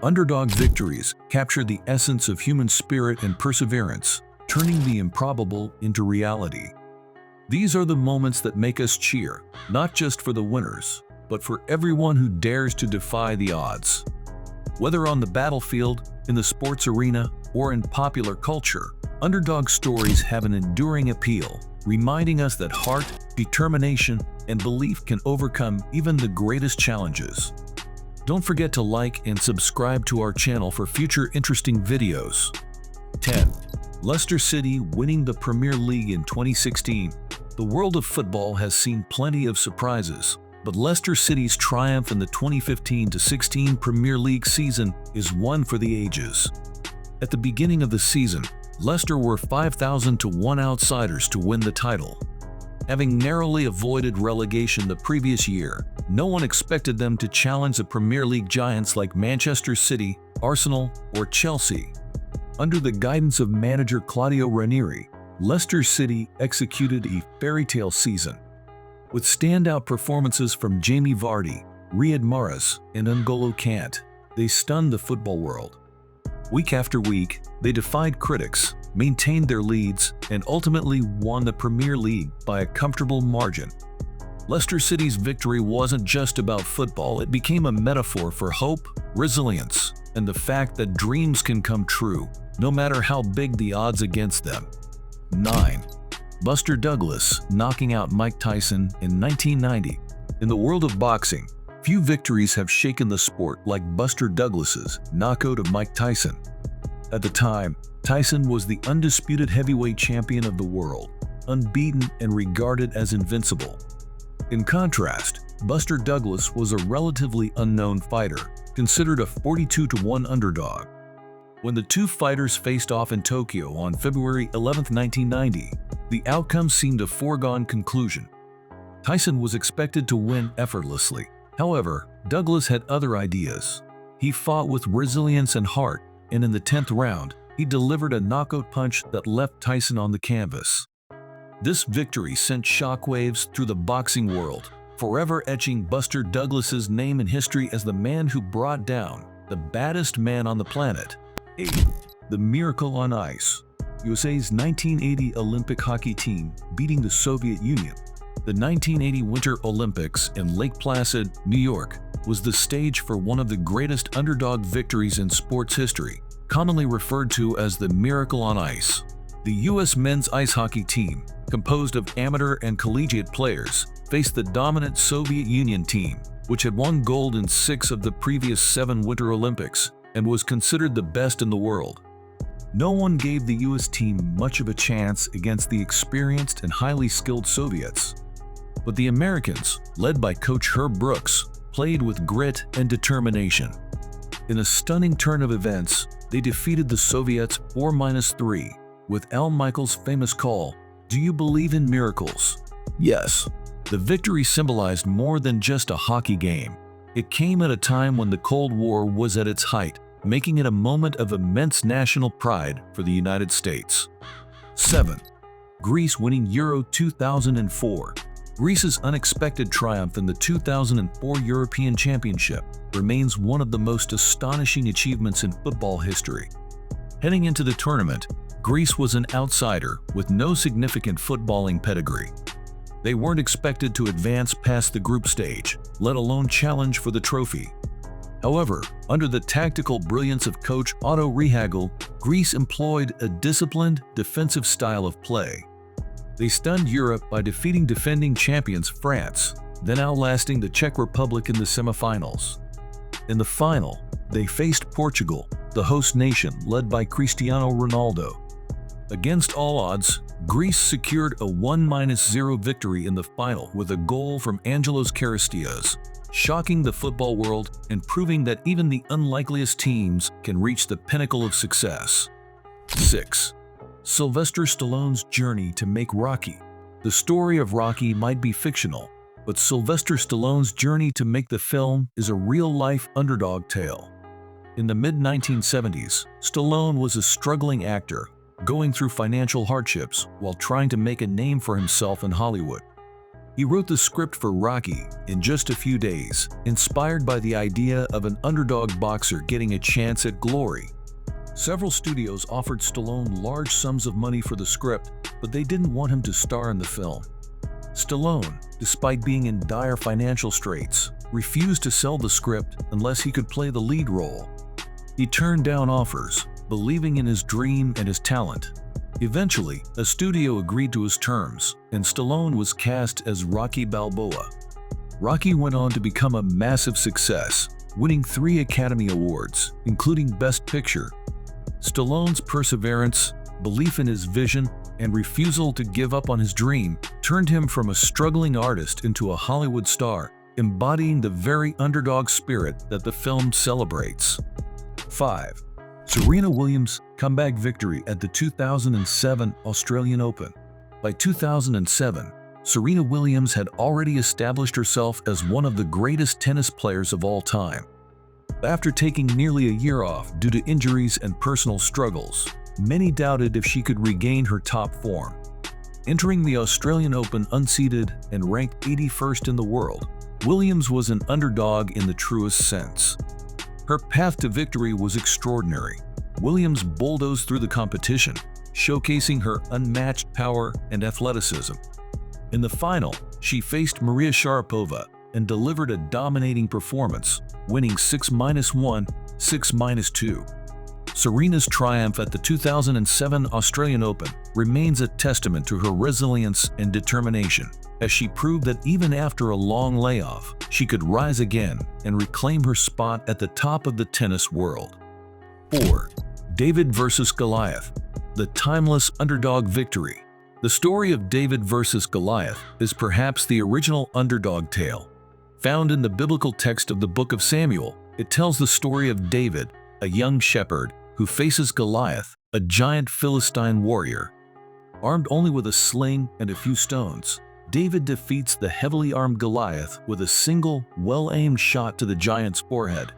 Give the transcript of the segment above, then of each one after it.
Underdog victories capture the essence of human spirit and perseverance, turning the improbable into reality. These are the moments that make us cheer, not just for the winners, but for everyone who dares to defy the odds. Whether on the battlefield, in the sports arena, or in popular culture, underdog stories have an enduring appeal, reminding us that heart, determination, and belief can overcome even the greatest challenges. Don't forget to like and subscribe to our channel for future interesting videos. 10. Leicester City winning the Premier League in 2016. The world of football has seen plenty of surprises, but Leicester City's triumph in the 2015-16 Premier League season is one for the ages. At the beginning of the season, Leicester were 5,000 to 1 outsiders to win the title. Having narrowly avoided relegation the previous year, no one expected them to challenge the Premier League giants like Manchester City, Arsenal, or Chelsea. Under the guidance of manager Claudio Ranieri, Leicester City executed a fairy tale season. With standout performances from Jamie Vardy, Riyad Mahrez, and N'Golo Kante, they stunned the football world. Week after week, they defied critics, maintained their leads, and ultimately won the Premier League by a comfortable margin. Leicester City's victory wasn't just about football, it became a metaphor for hope, resilience, and the fact that dreams can come true, no matter how big the odds against them. 9. Buster Douglas knocking out Mike Tyson in 1990. In the world of boxing, few victories have shaken the sport like Buster Douglas's knockout of Mike Tyson. At the time, Tyson was the undisputed heavyweight champion of the world, unbeaten and regarded as invincible. In contrast, Buster Douglas was a relatively unknown fighter, considered a 42 to 1 underdog. When the two fighters faced off in Tokyo on February 11, 1990, the outcome seemed a foregone conclusion. Tyson was expected to win effortlessly. However, Douglas had other ideas. He fought with resilience and heart, and in the 10th round, he delivered a knockout punch that left Tyson on the canvas. This victory sent shockwaves through the boxing world, forever etching Buster Douglas's name in history as the man who brought down the baddest man on the planet. 8. The Miracle on Ice. USA's 1980 Olympic hockey team beating the Soviet Union. The 1980 Winter Olympics in Lake Placid, New York, was the stage for one of the greatest underdog victories in sports history, commonly referred to as the Miracle on Ice. The U.S. men's ice hockey team, composed of amateur and collegiate players, faced the dominant Soviet Union team, which had won gold in 6 of the previous 7 Winter Olympics and was considered the best in the world. No one gave the U.S. team much of a chance against the experienced and highly skilled Soviets. But the Americans, led by coach Herb Brooks, played with grit and determination. In a stunning turn of events, they defeated the Soviets 4-3, with Al Michaels' famous call, "Do you believe in miracles?" Yes. The victory symbolized more than just a hockey game. It came at a time when the Cold War was at its height, making it a moment of immense national pride for the United States. 7. Greece winning Euro 2004. Greece's unexpected triumph in the 2004 European Championship remains one of the most astonishing achievements in football history. Heading into the tournament, Greece was an outsider with no significant footballing pedigree. They weren't expected to advance past the group stage, let alone challenge for the trophy. However, under the tactical brilliance of coach Otto Rehagel, Greece employed a disciplined, defensive style of play. They stunned Europe by defeating defending champions France, then outlasting the Czech Republic in the semifinals. In the final, they faced Portugal, the host nation led by Cristiano Ronaldo. Against all odds, Greece secured a 1-0 victory in the final with a goal from Angelos Karistias, shocking the football world and proving that even the unlikeliest teams can reach the pinnacle of success. 6. Sylvester Stallone's journey to make Rocky. The story of Rocky might be fictional, but Sylvester Stallone's journey to make the film is a real-life underdog tale. In the mid-1970s, Stallone was a struggling actor, going through financial hardships while trying to make a name for himself in Hollywood. He wrote the script for Rocky in just a few days, inspired by the idea of an underdog boxer getting a chance at glory. Several studios offered Stallone large sums of money for the script, but they didn't want him to star in the film. Stallone, despite being in dire financial straits, refused to sell the script unless he could play the lead role. He turned down offers, believing in his dream and his talent. Eventually, a studio agreed to his terms, and Stallone was cast as Rocky Balboa. Rocky went on to become a massive success, winning 3 Academy Awards, including Best Picture. Stallone's perseverance, belief in his vision, and refusal to give up on his dream turned him from a struggling artist into a Hollywood star, embodying the very underdog spirit that the film celebrates. 5. Serena Williams' comeback victory at the 2007 Australian Open. By 2007, Serena Williams had already established herself as one of the greatest tennis players of all time. After taking nearly a year off due to injuries and personal struggles, many doubted if she could regain her top form. Entering the Australian Open unseeded and ranked 81st in the world, Williams was an underdog in the truest sense. Her path to victory was extraordinary. Williams bulldozed through the competition, showcasing her unmatched power and athleticism. In the final, she faced Maria Sharapova and delivered a dominating performance, winning 6-1, 6-2. Serena's triumph at the 2007 Australian Open remains a testament to her resilience and determination, as she proved that even after a long layoff, she could rise again and reclaim her spot at the top of the tennis world. 4. David vs. Goliath, the timeless underdog victory. The story of David vs. Goliath is perhaps the original underdog tale. Found in the biblical text of the Book of Samuel, it tells the story of David, a young shepherd, who faces Goliath, a giant Philistine warrior. Armed only with a sling and a few stones, David defeats the heavily armed Goliath with a single, well-aimed shot to the giant's forehead.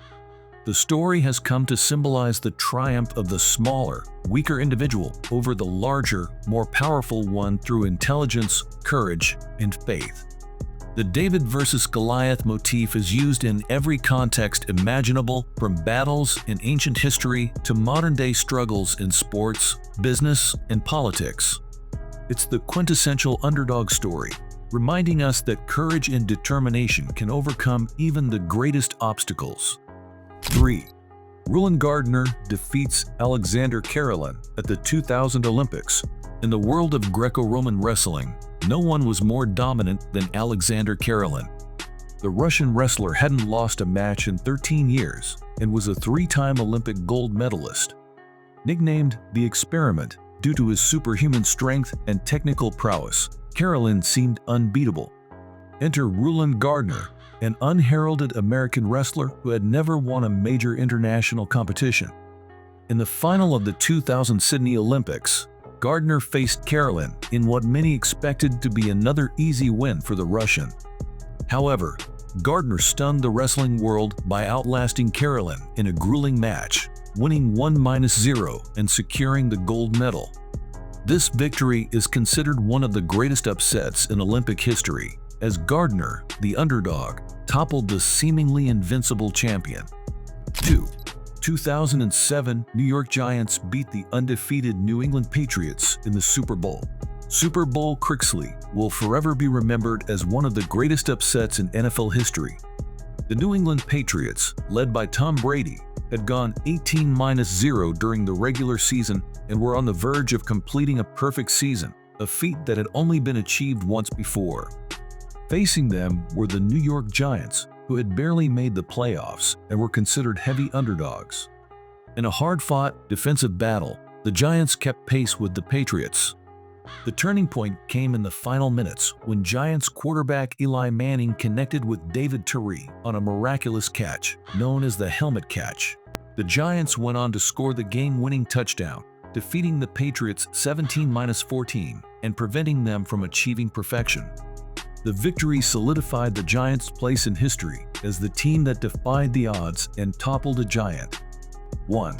The story has come to symbolize the triumph of the smaller, weaker individual over the larger, more powerful one through intelligence, courage, and faith. The David vs. Goliath motif is used in every context imaginable, from battles in ancient history to modern-day struggles in sports, business, and politics. It's the quintessential underdog story, reminding us that courage and determination can overcome even the greatest obstacles. 3. Rulon Gardner defeats Alexander Karelin at the 2000 Olympics. In the world of Greco-Roman wrestling, no one was more dominant than Alexander Karelin. The Russian wrestler hadn't lost a match in 13 years and was a 3-time Olympic gold medalist. Nicknamed the Experiment due to his superhuman strength and technical prowess, Karelin seemed unbeatable. Enter Rulon Gardner, an unheralded American wrestler who had never won a major international competition. In the final of the 2000 Sydney Olympics, Gardner faced Karelin in what many expected to be another easy win for the Russian. However, Gardner stunned the wrestling world by outlasting Karelin in a grueling match, winning 1-0 and securing the gold medal. This victory is considered one of the greatest upsets in Olympic history, as Gardner, the underdog, toppled the seemingly invincible champion. 2. 2007 New York Giants beat the undefeated New England Patriots in the Super Bowl. Super Bowl Crixley will forever be remembered as one of the greatest upsets in NFL history. The New England Patriots, led by Tom Brady, had gone 18-0 during the regular season and were on the verge of completing a perfect season, a feat that had only been achieved once before. Facing them were the New York Giants, who had barely made the playoffs and were considered heavy underdogs. In a hard-fought, defensive battle, the Giants kept pace with the Patriots. The turning point came in the final minutes when Giants quarterback Eli Manning connected with David Tyree on a miraculous catch, known as the helmet catch. The Giants went on to score the game-winning touchdown, defeating the Patriots 17-14 and preventing them from achieving perfection. The victory solidified the Giants' place in history as the team that defied the odds and toppled a giant. 1.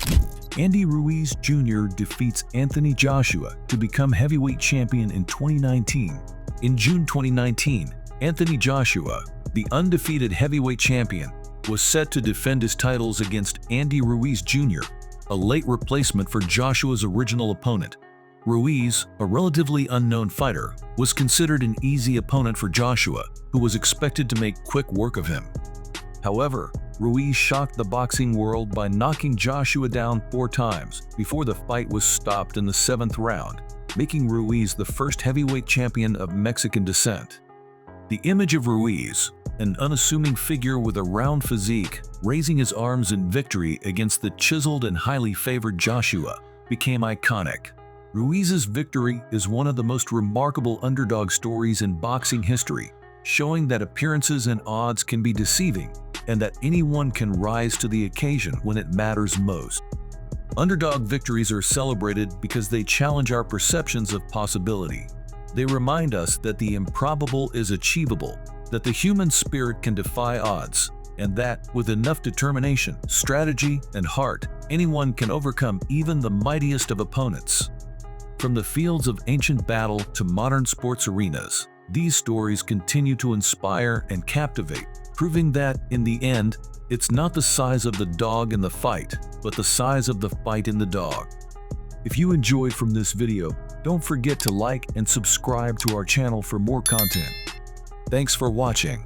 Andy Ruiz Jr. defeats Anthony Joshua to become heavyweight champion in 2019. In June 2019, Anthony Joshua, the undefeated heavyweight champion, was set to defend his titles against Andy Ruiz Jr., a late replacement for Joshua's original opponent. Ruiz, a relatively unknown fighter, was considered an easy opponent for Joshua, who was expected to make quick work of him. However, Ruiz shocked the boxing world by knocking Joshua down 4 times before the fight was stopped in the 7th round, making Ruiz the first heavyweight champion of Mexican descent. The image of Ruiz, an unassuming figure with a round physique, raising his arms in victory against the chiseled and highly favored Joshua, became iconic. Ruiz's victory is one of the most remarkable underdog stories in boxing history, showing that appearances and odds can be deceiving and that anyone can rise to the occasion when it matters most. Underdog victories are celebrated because they challenge our perceptions of possibility. They remind us that the improbable is achievable, that the human spirit can defy odds, and that, with enough determination, strategy, and heart, anyone can overcome even the mightiest of opponents. From the fields of ancient battle to modern sports arenas, these stories continue to inspire and captivate, proving that, in the end, it's not the size of the dog in the fight, but the size of the fight in the dog. If you enjoyed from this video, don't forget to like and subscribe to our channel for more content. Thanks for watching.